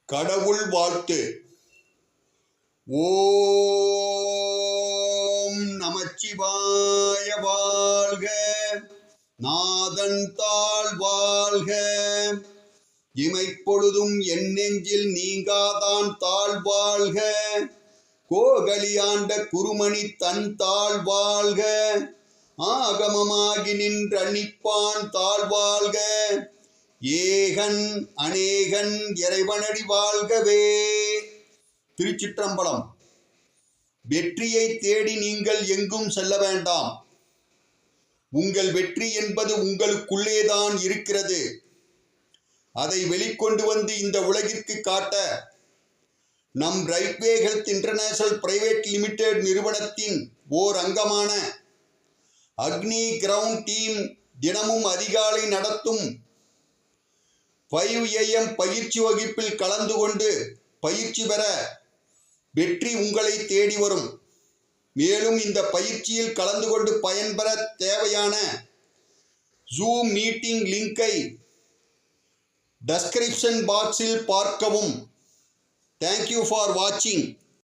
கடவுள் வாழ்த்து. ஓம் நமச்சிவாய வாழ்க, நாதன் தாள் வாழ்க, இமைப்பொழுதும் என் நெஞ்சில் நீங்காதான் தாழ் வாழ்க, கோகலியாண்ட குருமணி தன் தாழ் வாழ்க, ஆகமமாகி நின்றணிப்பான் தாழ் வாழ்க, ஏகன் அநேகன் இறைவனடி வாழ்கவே. திருச்சிற்றம்பலம். வெற்றியை தேடி நீங்கள் எங்கும் செல்ல வேண்டாம். உங்கள் வெற்றி என்பது உங்களுக்குள்ளேதான் இருக்கிறது. அதை வெளிக்கொண்டு வந்து இந்த உலகிற்கு காட்ட நம் Rightway health international private limited நிறுவனத்தின் ஓர் அங்கமான அக்னி கிரவுண்ட் டீம் தினமும் அதிகாலை நடத்தும் 5 AM பயிற்சி வகுப்பில் கலந்து கொண்டு பயிற்சி பெற வெற்றி உங்களை தேடி வரும். மேலும் இந்த பயிற்சியில் கலந்து கொண்டு பயன்பெற தேவையான ஜூம் மீட்டிங் லிங்கை டிஸ்கிரிப்ஷன் பாக்ஸில் பார்க்கவும். தேங்க்யூ ஃபார் வாட்சிங்.